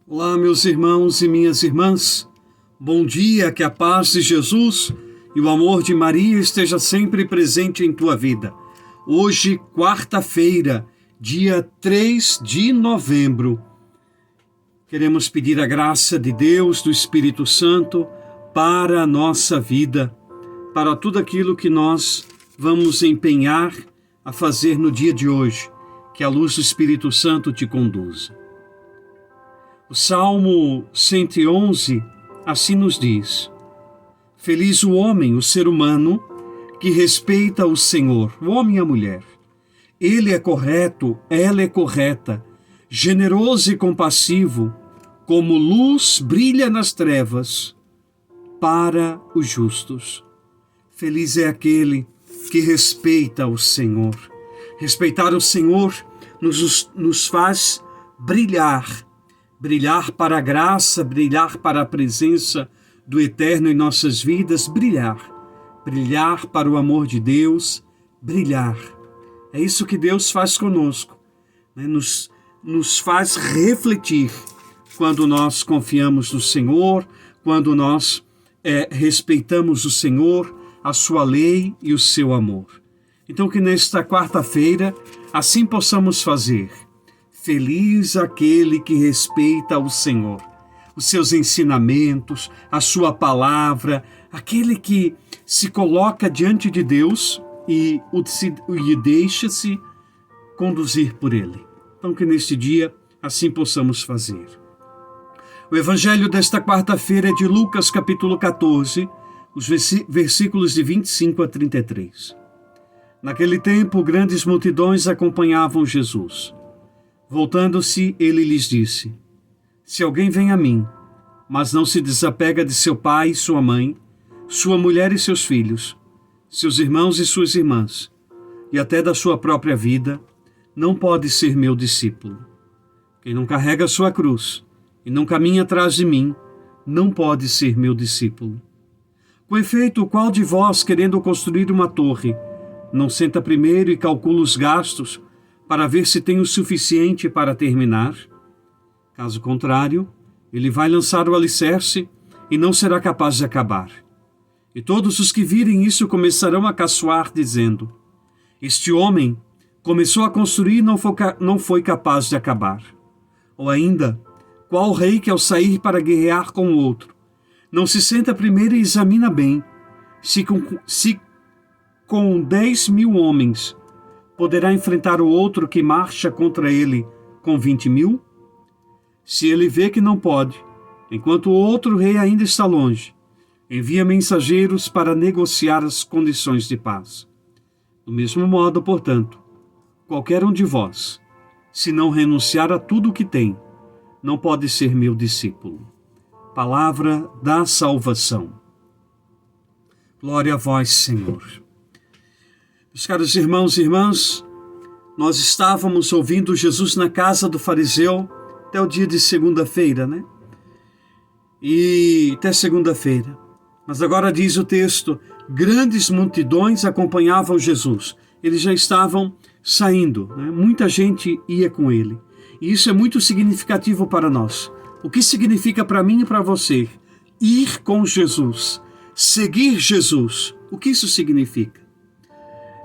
Olá, meus irmãos e minhas irmãs. Bom dia, que a paz de Jesus e o amor de Maria esteja sempre presente em tua vida. Hoje, quarta-feira, dia 3 de novembro, queremos pedir a graça de Deus, do Espírito Santo, para a nossa vida, para tudo aquilo que nós vamos empenhar a fazer no dia de hoje, que a luz do Espírito Santo te conduza. O Salmo 111 assim nos diz: Feliz o homem, o ser humano, que respeita o Senhor, o homem e a mulher. Ele é correto, ela é correta, generoso e compassivo, como luz brilha nas trevas para os justos. Feliz é aquele que respeita o Senhor. Respeitar o Senhor nos faz brilhar para a graça, brilhar para a presença do Eterno em nossas vidas, brilhar para o amor de Deus, brilhar. É isso que Deus faz conosco, né? Nos faz refletir quando nós confiamos no Senhor, quando nós respeitamos o Senhor, a sua lei e o seu amor. Então que nesta quarta-feira assim possamos fazer. Feliz aquele que respeita o Senhor, os seus ensinamentos, a sua palavra, aquele que se coloca diante de Deus e deixa-se conduzir por Ele. Então que neste dia assim possamos fazer. O evangelho desta quarta-feira é de Lucas capítulo 14, os versículos de 25 a 33. Naquele tempo, grandes multidões acompanhavam Jesus. Voltando-se, ele lhes disse: Se alguém vem a mim, mas não se desapega de seu pai e sua mãe, sua mulher e seus filhos, seus irmãos e suas irmãs, e até da sua própria vida, não pode ser meu discípulo. Quem não carrega a sua cruz e não caminha atrás de mim, não pode ser meu discípulo. Com efeito, qual de vós, querendo construir uma torre, não senta primeiro e calcula os gastos, para ver se tem o suficiente para terminar? Caso contrário, ele vai lançar o alicerce e não será capaz de acabar. E todos os que virem isso começarão a caçoar, dizendo: Este homem começou a construir e não foi capaz de acabar. Ou ainda, qual rei que ao sair para guerrear com o outro, não se senta primeiro e examina bem se com 10.000 homens poderá enfrentar o outro que marcha contra ele com 20.000? Se ele vê que não pode, enquanto o outro rei ainda está longe, envia mensageiros para negociar as condições de paz. Do mesmo modo, portanto, qualquer um de vós, se não renunciar a tudo o que tem, não pode ser meu discípulo. Palavra da salvação. Glória a vós, Senhor. Meus caros irmãos e irmãs, nós estávamos ouvindo Jesus na casa do fariseu até o dia de segunda-feira, né? E até segunda-feira. Mas agora diz o texto, grandes multidões acompanhavam Jesus. Eles já estavam saindo, né? Muita gente ia com ele. E isso é muito significativo para nós. O que significa para mim e para você? Ir com Jesus, seguir Jesus. O que isso significa?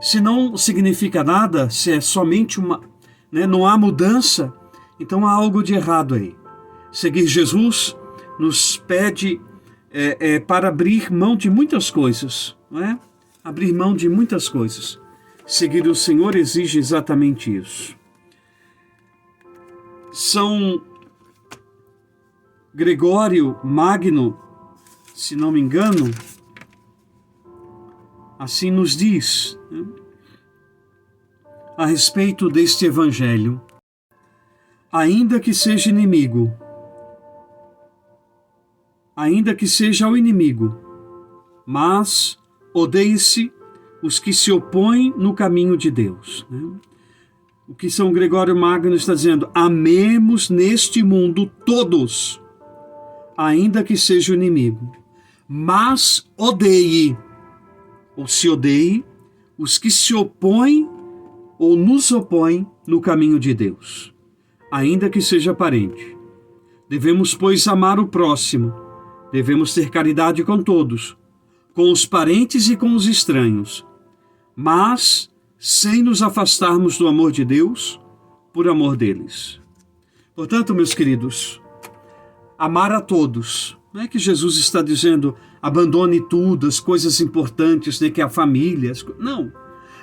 Se não significa nada, se é somente não há mudança, então há algo de errado aí. Seguir Jesus nos pede para abrir mão de muitas coisas, não é? Abrir mão de muitas coisas. Seguir o Senhor exige exatamente isso. São Gregório Magno, se não me engano, assim nos diz, né, a respeito deste evangelho: ainda que seja inimigo, ainda que seja o inimigo, mas odeie-se os que se opõem no caminho de Deus. Né? O que São Gregório Magno está dizendo: amemos neste mundo todos, ainda que seja o inimigo, mas odeie, ou se odeie, os que se opõem ou nos opõem no caminho de Deus, ainda que seja parente. Devemos, pois, amar o próximo. Devemos ter caridade com todos, com os parentes e com os estranhos, mas sem nos afastarmos do amor de Deus por amor deles. Portanto, meus queridos, amar a todos. Não é que Jesus está dizendo abandone tudo, as coisas importantes, né, que é a família. Não.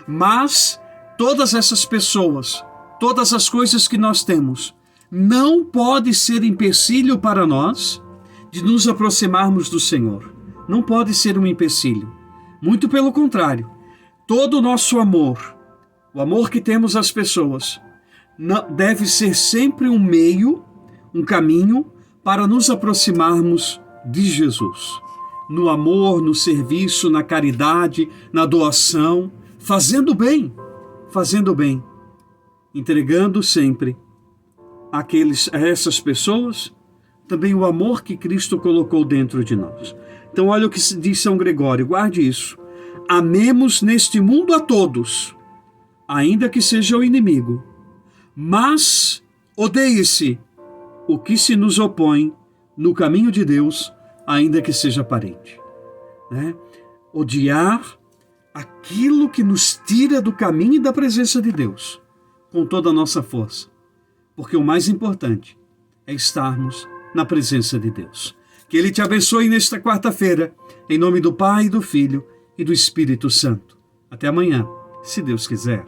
Mas todas essas pessoas, todas as coisas que nós temos, não pode ser empecilho para nós de nos aproximarmos do Senhor. Não pode ser um empecilho. Muito pelo contrário. Todo o nosso amor, o amor que temos às pessoas, deve ser sempre um meio, um caminho para nos aproximarmos de Jesus. No amor, no serviço, na caridade, na doação, fazendo bem, entregando sempre a essas pessoas também o amor que Cristo colocou dentro de nós. Então olha o que diz São Gregório, guarde isso. Amemos neste mundo a todos, ainda que seja o inimigo, mas odeie-se o que se nos opõe no caminho de Deus, ainda que seja parente. Né? Odiar aquilo que nos tira do caminho e da presença de Deus, com toda a nossa força. Porque o mais importante é estarmos na presença de Deus. Que Ele te abençoe nesta quarta-feira, em nome do Pai, do Filho e do Espírito Santo. Até amanhã, se Deus quiser.